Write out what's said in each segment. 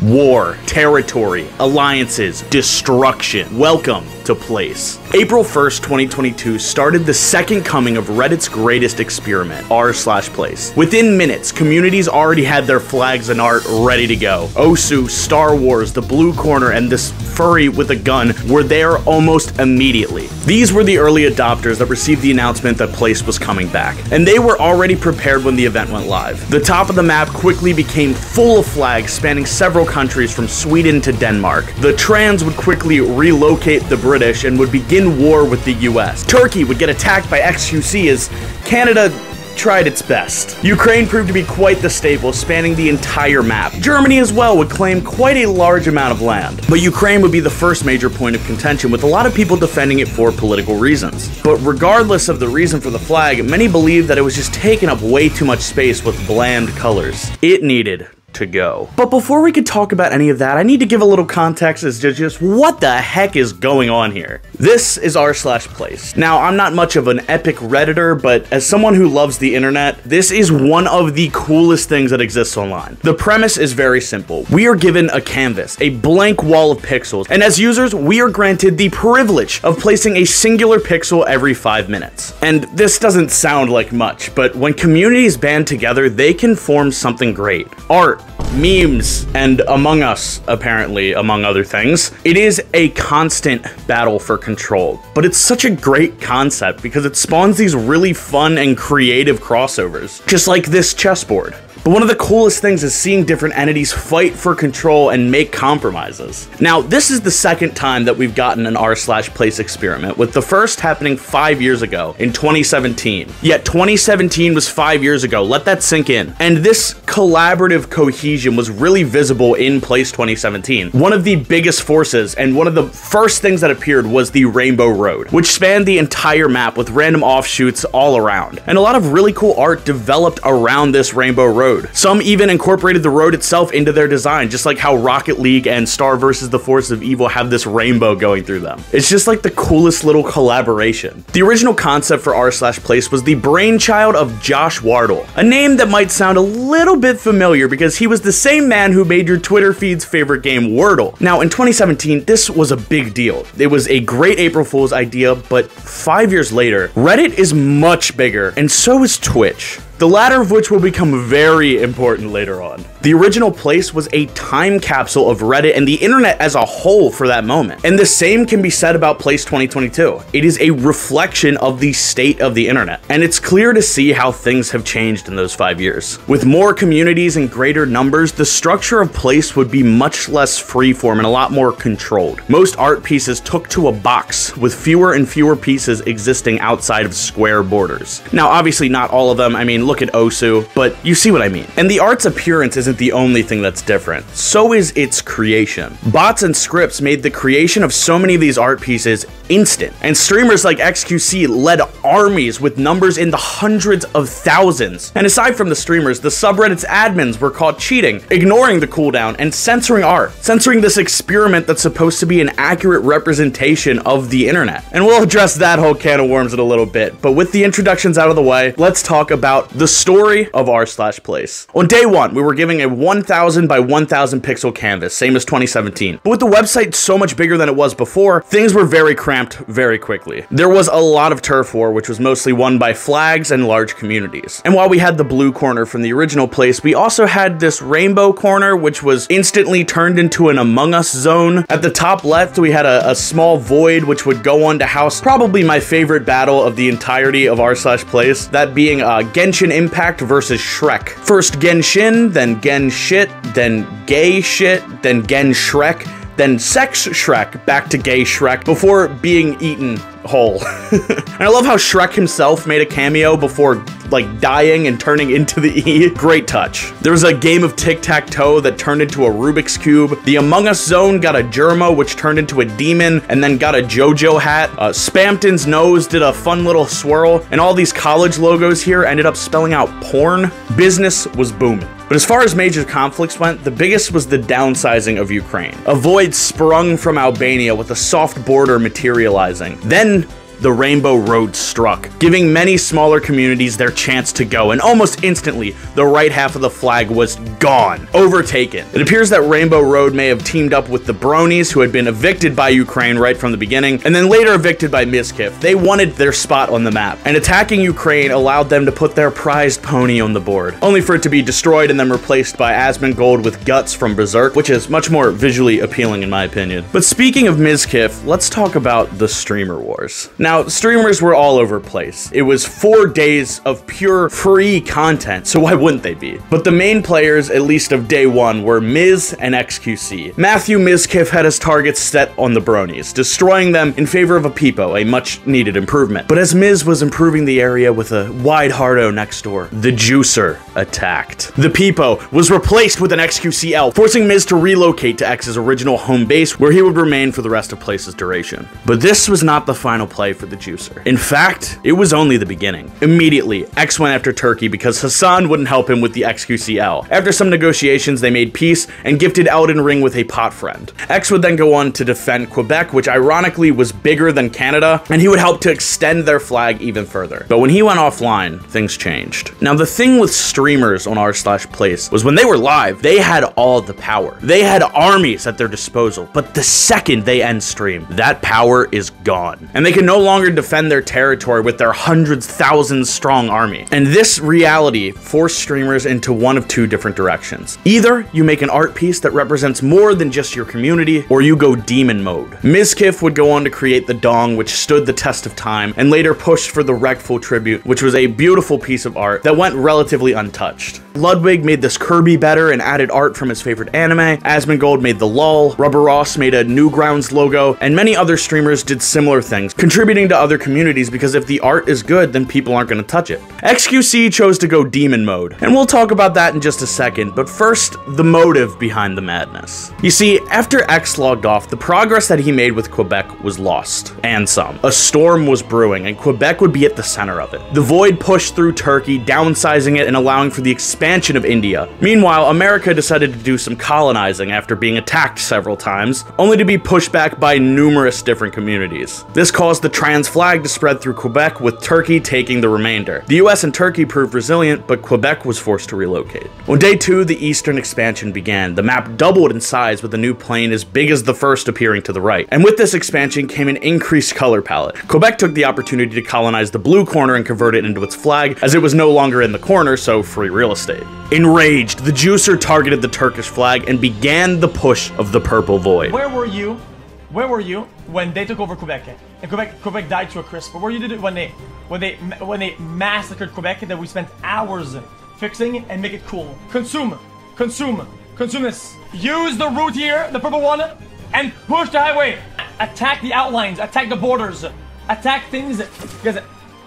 War, territory, alliances, destruction. Welcome to Place. April 1st, 2022 started the second coming of Reddit's greatest experiment, r/place. Within minutes, communities already had their flags and art ready to go. Osu, Star Wars, the Blue Corner, and this furry with a gun were there almost immediately. These were the early adopters that received the announcement that Place was coming back, and they were already prepared when the event went live. The top of the map quickly became full of flags spanning several countries from Sweden to Denmark. The trans would quickly relocate the British and would begin war with the US. Turkey would get attacked by XQC as Canada tried its best. Ukraine proved to be quite the staple, spanning the entire map. Germany as well would claim quite a large amount of land. But Ukraine would be the first major point of contention, with a lot of people defending it for political reasons. But regardless of the reason for the flag, many believed that it was just taking up way too much space with bland colors. It needed to go. But before we could talk about any of that, I need to give a little context as to just what the heck is going on here. This is r/place. Now, I'm not much of an epic Redditor, but as someone who loves the internet, this is one of the coolest things that exists online. The premise is very simple. We are given a canvas, a blank wall of pixels, and as users, we are granted the privilege of placing a singular pixel every 5 minutes. And this doesn't sound like much, but when communities band together, they can form something great. Art, memes, and Among Us, apparently, among other things. It is a constant battle for control, but it's such a great concept because it spawns these really fun and creative crossovers, just like this chessboard. But one of the coolest things is seeing different entities fight for control and make compromises. Now, this is the second time that we've gotten an r/place experiment, with the first happening 5 years ago in 2017. Yet 2017 was 5 years ago, let that sink in. And this collaborative cohesion was really visible in Place 2017. One of the biggest forces and one of the first things that appeared was the Rainbow Road, which spanned the entire map with random offshoots all around. And a lot of really cool art developed around this Rainbow Road. Some even incorporated the road itself into their design, just like how Rocket League and Star vs. the Force of Evil have this rainbow going through them. It's just like the coolest little collaboration. The original concept for r/place was the brainchild of Josh Wardle, a name that might sound a little bit familiar because he was the same man who made your Twitter feed's favorite game, Wordle. Now, in 2017, this was a big deal. It was a great April Fool's idea, but 5 years later, Reddit is much bigger, and so is Twitch, the latter of which will become very important later on. The original Place was a time capsule of Reddit and the internet as a whole for that moment. And the same can be said about Place 2022. It is a reflection of the state of the internet. And it's clear to see how things have changed in those 5 years. With more communities and greater numbers, the structure of Place would be much less freeform and a lot more controlled. Most art pieces took to a box, with fewer and fewer pieces existing outside of square borders. Now, obviously not all of them. I mean, look at Osu, but you see what I mean. And the art's appearance isn't the only thing that's different. So is its creation. Bots and scripts made the creation of so many of these art pieces instant. And streamers like XQC led armies with numbers in the hundreds of thousands. And aside from the streamers, the subreddit's admins were caught cheating, ignoring the cooldown, and censoring art. Censoring this experiment that's supposed to be an accurate representation of the internet. And we'll address that whole can of worms in a little bit. But with the introductions out of the way, let's talk about the story of r/place. On day one, we were giving a 1000 by 1000 pixel canvas, same as 2017. But with the website so much bigger than it was before, things were very cramped very quickly. There was a lot of turf war, which was mostly won by flags and large communities. And while we had the blue corner from the original Place, we also had this rainbow corner, which was instantly turned into an Among Us zone. At the top left, we had a small void, which would go on to house probably my favorite battle of the entirety of r/place, that being Genshin Impact versus Shrek. First Genshin, then Gen Shit, then Gay Shit, then Gen Shrek, then Sex Shrek, back to Gay Shrek, before being eaten whole. And I love how Shrek himself made a cameo before, like, dying and turning into the E. Great touch. There was a game of tic-tac-toe that turned into a Rubik's Cube. The Among Us zone got a Germa, which turned into a demon, and then got a JoJo hat. Spampton's nose did a fun little swirl, and all these college logos here ended up spelling out porn. Business was booming. But as far as major conflicts went, the biggest was the downsizing of Ukraine. A void sprung from Albania with a soft border materializing. Then the Rainbow Road struck, giving many smaller communities their chance to go, and almost instantly, the right half of the flag was gone, overtaken. It appears that Rainbow Road may have teamed up with the Bronies, who had been evicted by Ukraine right from the beginning, and then later evicted by Mizkif. They wanted their spot on the map, and attacking Ukraine allowed them to put their prized pony on the board, only for it to be destroyed and then replaced by Asmongold with Guts from Berserk, which is much more visually appealing in my opinion. But speaking of Mizkif, let's talk about the streamer wars. Now, streamers were all over the place. It was 4 days of pure free content, so why wouldn't they be? But the main players, at least of day one, were Miz and XQC. Matthew Mizkif had his targets set on the Bronies, destroying them in favor of a Peepo, a much needed improvement. But as Miz was improving the area with a wide hardo next door, the Juicer attacked. The Peepo was replaced with an XQCL, forcing Miz to relocate to X's original home base, where he would remain for the rest of Place's duration. But this was not the final play for the Juicer. In fact, it was only the beginning. Immediately, X went after Turkey because Hassan wouldn't help him with the XQCL. After some negotiations, they made peace and gifted Elden Ring with a pot friend. X would then go on to defend Quebec, which ironically was bigger than Canada, and he would help to extend their flag even further. But when he went offline, things changed. Now, the thing with streamers on r/place was when they were live, they had all the power. They had armies at their disposal, but the second they end stream, that power is gone. And they can no longer defend their territory with their hundreds, thousands strong army. And this reality forced streamers into one of two different directions. Either you make an art piece that represents more than just your community, or you go demon mode. Mizkif would go on to create the Dong, which stood the test of time, and later pushed for the Wreckful Tribute, which was a beautiful piece of art that went relatively untouched. Ludwig made this Kirby better and added art from his favorite anime. Asmongold made the LOL, Rubber Ross made a Newgrounds logo, and many other streamers did similar things, contributing to other communities because if the art is good, then people aren't going to touch it. XQC chose to go demon mode, and we'll talk about that in just a second, but first, the motive behind the madness. You see, after X logged off, the progress that he made with Quebec was lost, and some. A storm was brewing, and Quebec would be at the center of it. The Void pushed through Turkey, downsizing it and allowing for the expansion of India. Meanwhile, America decided to do some colonizing after being attacked several times, only to be pushed back by numerous different communities. This caused the trans flag to spread through Quebec, with Turkey taking the remainder. The US and Turkey proved resilient, but Quebec was forced to relocate. On day 2, the eastern expansion began. The map doubled in size, with a new plane as big as the first appearing to the right. And with this expansion came an increased color palette. Quebec took the opportunity to colonize the blue corner and convert it into its flag, as it was no longer in the corner, so free real estate. Enraged, the Juicer targeted the Turkish flag and began the push of the Purple Void. Where were you? Where were you when they took over Quebec? And Quebec died to a crisp. What were you when they massacred Quebec that we spent hours fixing and make it cool? Consume this. Use the route here, the purple one, and push the highway. Attack the outlines. Attack the borders. Attack things. Guys,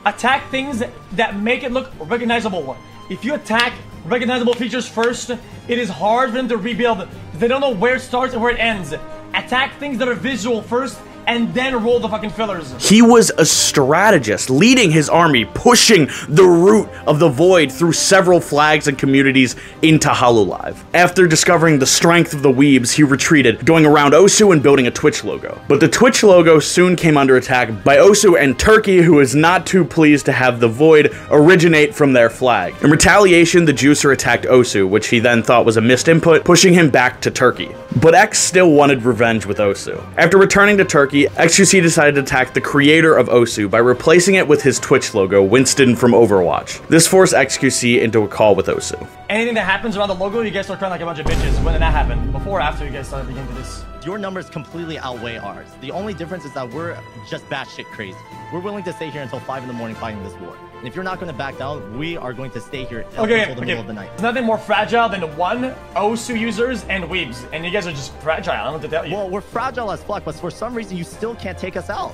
attack things that make it look recognizable. If you attack recognizable features first, it is hard for them to rebuild. They don't know where it starts and where it ends. Attack things that are visual first, and then roll the fucking fillers. He was a strategist, leading his army, pushing the route of the Void through several flags and communities into Hololive. After discovering the strength of the Weebs, he retreated, going around Osu and building a Twitch logo. But the Twitch logo soon came under attack by Osu and Turkey, who was not too pleased to have the Void originate from their flag. In retaliation, the Juicer attacked Osu, which he then thought was a missed input, pushing him back to Turkey. But X still wanted revenge with Osu. After returning to Turkey, XQC decided to attack the creator of Osu by replacing it with his Twitch logo, Winston from Overwatch. This forced XQC into a call with Osu. Anything that happens around the logo, you guys start crying like a bunch of bitches. When did that happen? Before or after you guys started beginning to this? Your numbers completely outweigh ours. The only difference is that we're just batshit crazy. We're willing to stay here until 5 in the morning fighting this war. And if you're not going to back down, we are going to stay here until the middle of the night. There's nothing more fragile than one Osu users and weebs. And you guys are just fragile. I don't know what to tell you. Well, we're fragile as fuck, but for some reason, you still can't take us out.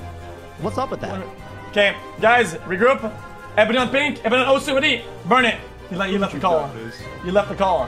What's up with that? Okay, guys, regroup. Ebony on pink, Ebony on Osu, ready? Burn it. You left the call. You left the call.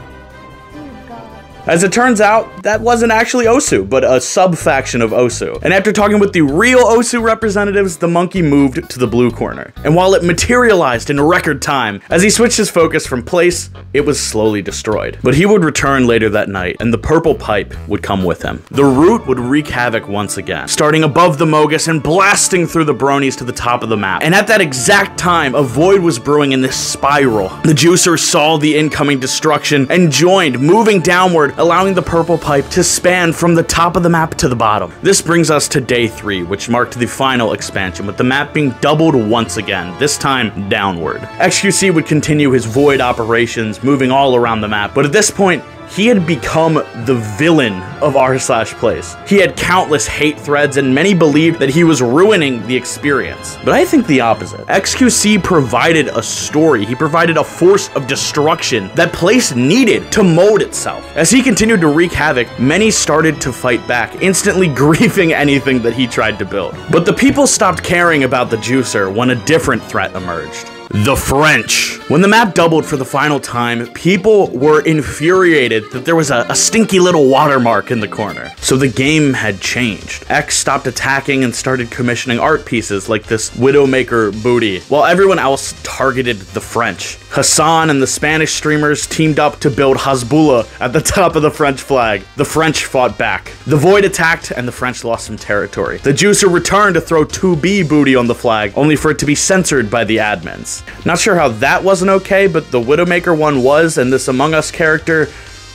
Oh, God. As it turns out, that wasn't actually Osu, but a sub-faction of Osu. And after talking with the real Osu representatives, the monkey moved to the blue corner. And while it materialized in record time, as he switched his focus from place, it was slowly destroyed. But he would return later that night, and the purple pipe would come with him. The root would wreak havoc once again, starting above the Mogus and blasting through the bronies to the top of the map. And at that exact time, a void was brewing in this spiral. The juicer saw the incoming destruction and joined, moving downward, allowing the purple pipe to span from the top of the map to the bottom. This brings us to day 3, which marked the final expansion, with the map being doubled once again, this time downward. XQC would continue his void operations, moving all around the map, but at this point, he had become the villain of r/place. He had countless hate threads, and many believed that he was ruining the experience. But I think the opposite. XQC provided a story. He provided a force of destruction that place needed to mold itself. As he continued to wreak havoc, many started to fight back, instantly griefing anything that he tried to build. But the people stopped caring about the juicer when a different threat emerged. The French. When the map doubled for the final time, people were infuriated that there was a stinky little watermark in the corner. So the game had changed. X stopped attacking and started commissioning art pieces like this Widowmaker booty, while everyone else targeted the French. Hassan and the Spanish streamers teamed up to build Hasbullah at the top of the French flag. The French fought back. The Void attacked and the French lost some territory. The Juicer returned to throw 2B booty on the flag, only for it to be censored by the admins. Not sure how that wasn't okay, but the Widowmaker one was, and this Among Us character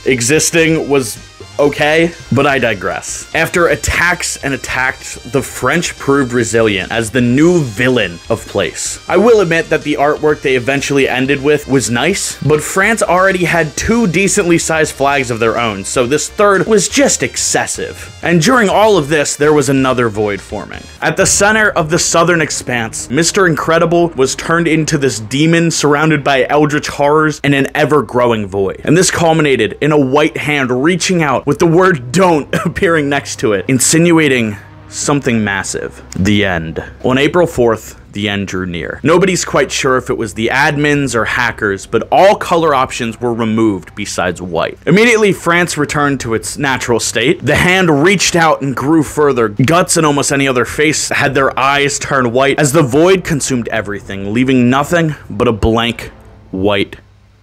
existing was okay, but I digress. After attacks and attacked, the French proved resilient as the new villain of place. I will admit that the artwork they eventually ended with was nice, but France already had 2 decently sized flags of their own, so this third was just excessive. And during all of this, there was another void forming. At the center of the southern expanse, Mr. Incredible was turned into this demon surrounded by eldritch horrors and an ever-growing void. And this culminated in a white hand reaching out with the word "don't" appearing next to it, insinuating something massive. The end. On April 4th, the end drew near. Nobody's quite sure if it was the admins or hackers, but all color options were removed besides white. Immediately, France returned to its natural state. The hand reached out and grew further. Guts and almost any other face had their eyes turn white as the void consumed everything, leaving nothing but a blank white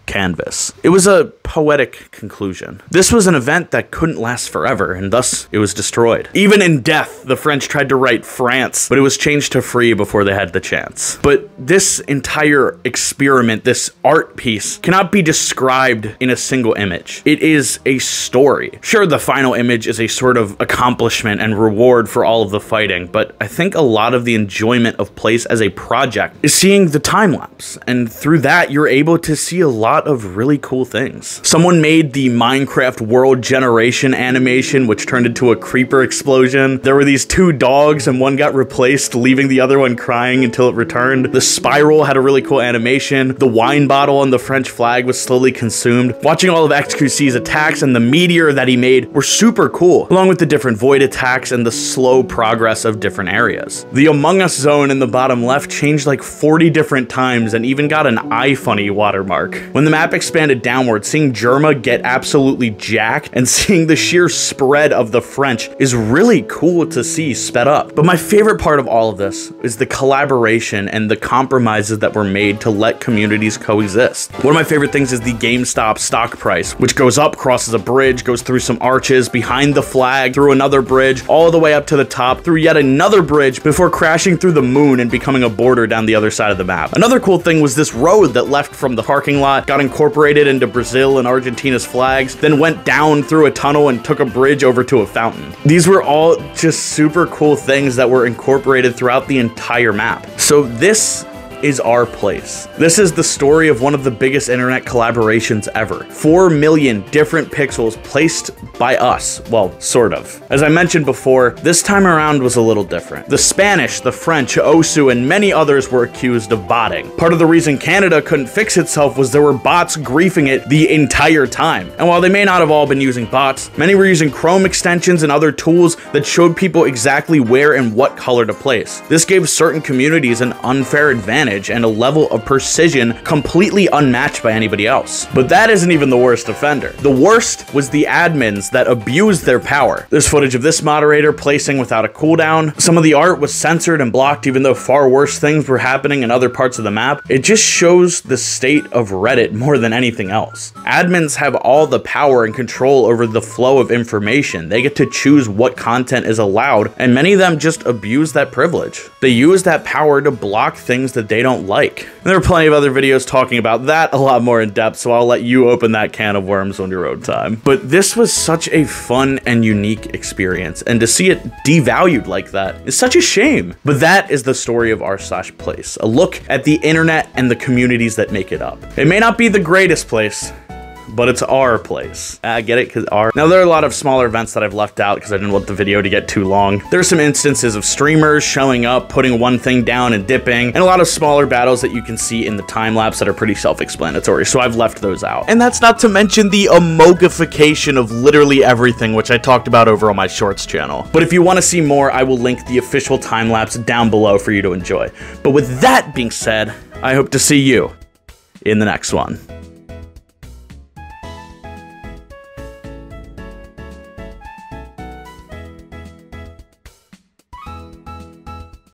canvas. It was a poetic conclusion. This was an event that couldn't last forever, and thus it was destroyed. Even in death, the French tried to write France, but it was changed to free before they had the chance. But this entire experiment, this art piece, cannot be described in a single image. It is a story. Sure, the final image is a sort of accomplishment and reward for all of the fighting, but I think a lot of the enjoyment of place as a project is seeing the time lapse, and through that, you're able to see a lot of really cool things. Someone made the Minecraft World Generation animation, which turned into a creeper explosion. There were these 2 dogs and one got replaced, leaving the other one crying until it returned. The spiral had a really cool animation. The wine bottle on the French flag was slowly consumed. Watching all of XQC's attacks and the meteor that he made were super cool, along with the different void attacks and the slow progress of different areas. The Among Us zone in the bottom left changed like 40 different times and even got an iFunny watermark. When the map expanded downward, seeing Germa get absolutely jacked and seeing the sheer spread of the French is really cool to see sped up. But my favorite part of all of this is the collaboration and the compromises that were made to let communities coexist. One of my favorite things is the GameStop stock price, which goes up, crosses a bridge, goes through some arches, behind the flag, through another bridge, all the way up to the top, through yet another bridge, before crashing through the moon and becoming a border down the other side of the map. Another cool thing was this road that left from the parking lot, got incorporated into Brazil and Argentina's flags, then went down through a tunnel and took a bridge over to a fountain. These were all just super cool things that were incorporated throughout the entire map. So this is our place. This is the story of one of the biggest internet collaborations ever. 4 million different pixels placed by us. Well, sort of. As I mentioned before, this time around was a little different. The Spanish, the French, Osu, and many others were accused of botting. Part of the reason Canada couldn't fix itself was there were bots griefing it the entire time. And while they may not have all been using bots, many were using Chrome extensions and other tools that showed people exactly where and what color to place. This gave certain communities an unfair advantage advantage and a level of precision completely unmatched by anybody else. But that isn't even the worst offender. The worst was the admins that abused their power. There's footage of this moderator placing without a cooldown. Some of the art was censored and blocked even though far worse things were happening in other parts of the map. It just shows the state of Reddit more than anything else. Admins have all the power and control over the flow of information. They get to choose what content is allowed, and many of them just abuse that privilege. They use that power to block things that they don't like. And there are plenty of other videos talking about that a lot more in depth, so I'll let you open that can of worms on your own time. But this was such a fun and unique experience, and to see it devalued like that is such a shame. But that is the story of r/place, a look at the internet and the communities that make it up. It may not be the greatest place, but it's our place. I get it, because our... Now, there are a lot of smaller events that I've left out because I didn't want the video to get too long. There's some instances of streamers showing up, putting one thing down and dipping, and a lot of smaller battles that you can see in the time lapse that are pretty self-explanatory, so I've left those out. And that's not to mention the emogification of literally everything, which I talked about over on my Shorts channel. But if you want to see more, I will link the official time lapse down below for you to enjoy. But with that being said, I hope to see you in the next one.